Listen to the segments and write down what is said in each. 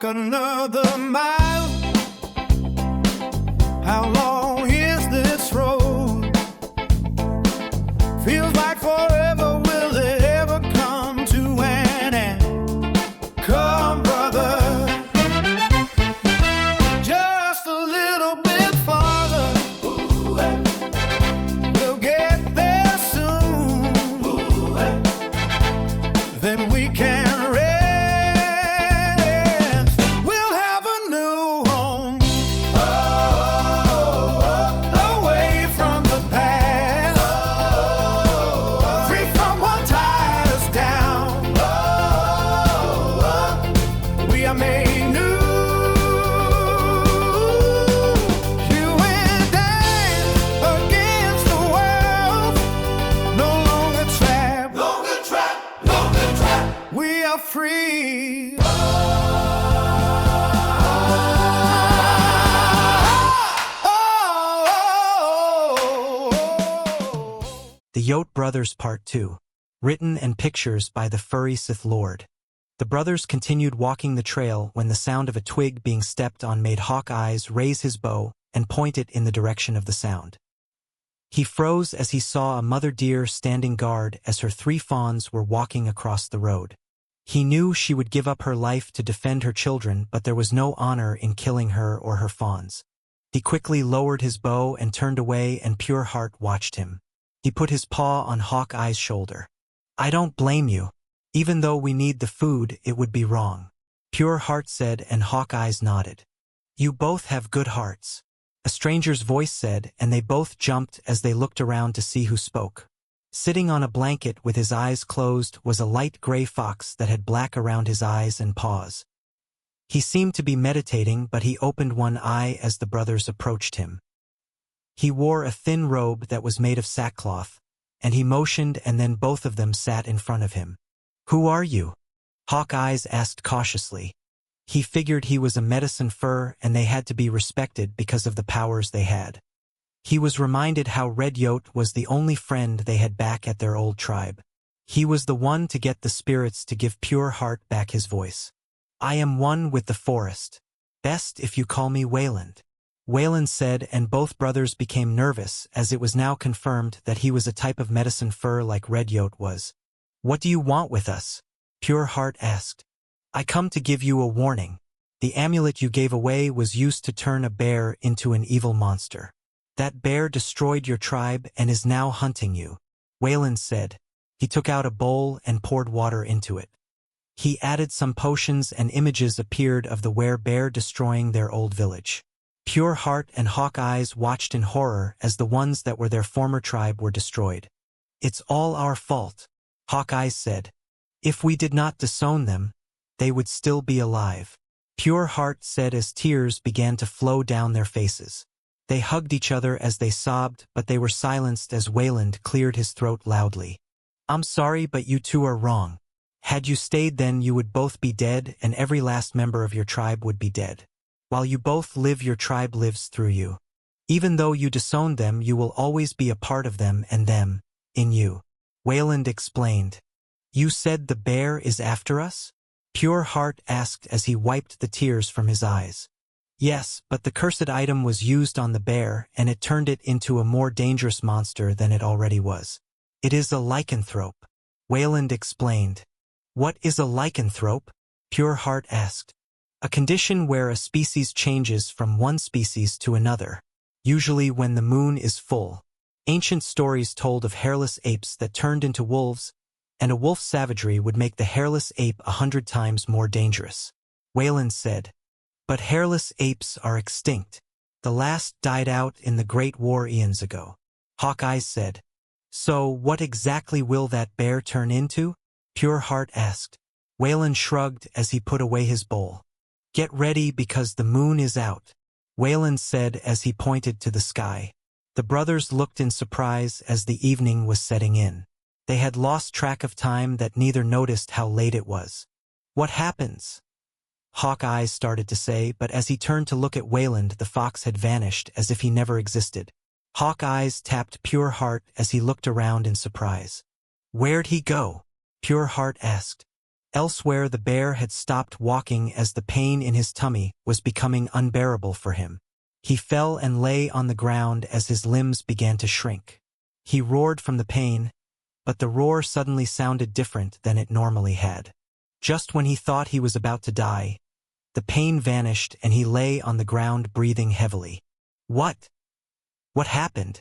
walk another mile. How long is this road? Feels like forever. Will it ever come to an end? Come, brother, just a little bit farther. We'll get there soon. Then we can rest. We'll have a new home, away from the past, free from what ties us down. We are made new. You and I against the world, no longer trapped. We are free. The Yote Brothers Part 2. Written and pictures by the Furry Sith Lord. The brothers continued walking the trail when the sound of a twig being stepped on made Hawkeye's raise his bow and point it in the direction of the sound. He froze as he saw a mother deer standing guard as her 3 fawns were walking across the road. He knew she would give up her life to defend her children, but there was no honor in killing her or her fawns. He quickly lowered his bow and turned away, and Pure Heart watched him. He put his paw on Hawkeye's shoulder. "I don't blame you. Even though we need the food, it would be wrong," Pure Heart said, and Hawkeye's nodded. "You both have good hearts," a stranger's voice said, and they both jumped as they looked around to see who spoke. Sitting on a blanket with his eyes closed was a light gray fox that had black around his eyes and paws. He seemed to be meditating, but he opened one eye as the brothers approached him. He wore a thin robe that was made of sackcloth, and he motioned, and then both of them sat in front of him. "Who are you?" Hawkeyes asked cautiously. He figured he was a medicine fur and they had to be respected because of the powers they had. He was reminded how Red Yote was the only friend they had back at their old tribe. He was the one to get the spirits to give Pure Heart back his voice. "I am one with the forest. Best if you call me Wayland," Wayland said, and both brothers became nervous as it was now confirmed that he was a type of medicine fur like Red Yote was. "What do you want with us?" Pure Heart asked. "I come to give you a warning. The amulet you gave away was used to turn a bear into an evil monster. That bear destroyed your tribe and is now hunting you," Wayland said. He took out a bowl and poured water into it. He added some potions, and images appeared of the were-bear destroying their old village. Pure Heart and Hawkeyes watched in horror as the ones that were their former tribe were destroyed. "It's all our fault," Hawkeyes said. "If we did not disown them, they would still be alive," Pure Heart said as tears began to flow down their faces. They hugged each other as they sobbed, but they were silenced as Wayland cleared his throat loudly. "I'm sorry, but you two are wrong. Had you stayed, then you would both be dead, and every last member of your tribe would be dead. While you both live, your tribe lives through you. Even though you disowned them, you will always be a part of them and them in you," Wayland explained. "You said the bear is after us?" Pure Heart asked as he wiped the tears from his eyes. "Yes, but the cursed item was used on the bear, and it turned it into a more dangerous monster than it already was. It is a lycanthrope," Wayland explained. "What is a lycanthrope?" Pure Heart asked. "A condition where a species changes from one species to another, usually when the moon is full. Ancient stories told of hairless apes that turned into wolves, and a wolf's savagery would make the hairless ape 100 times more dangerous," Wayland said. "But hairless apes are extinct. The last died out in the Great War eons ago," Hawkeyes said. "So what exactly will that bear turn into?" Pure Heart asked. Wayland shrugged as he put away his bowl. "Get ready because the moon is out," Wayland said as he pointed to the sky. The brothers looked in surprise as the evening was setting in. They had lost track of time that neither noticed how late it was. "What happens?" Hawkeyes started to say, but as he turned to look at Wayland, the fox had vanished as if he never existed. Hawkeyes tapped Pure Heart as he looked around in surprise. "Where'd he go?" Pure Heart asked. Elsewhere, the bear had stopped walking as the pain in his tummy was becoming unbearable for him. He fell and lay on the ground as his limbs began to shrink. He roared from the pain, but the roar suddenly sounded different than it normally had. Just when he thought he was about to die, the pain vanished and he lay on the ground breathing heavily. What? What happened?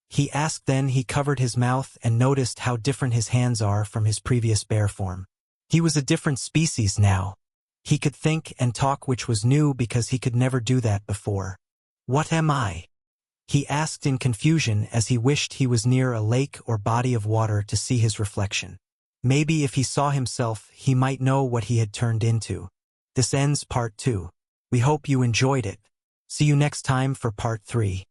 He asked. Then he covered his mouth and noticed how different his hands are from his previous bear form. He was a different species now. He could think and talk, which was new because he could never do that before. What am I? He asked in confusion as he wished he was near a lake or body of water to see his reflection. Maybe if he saw himself, he might know what he had turned into. This ends part 2. We hope you enjoyed it. See you next time for part 3.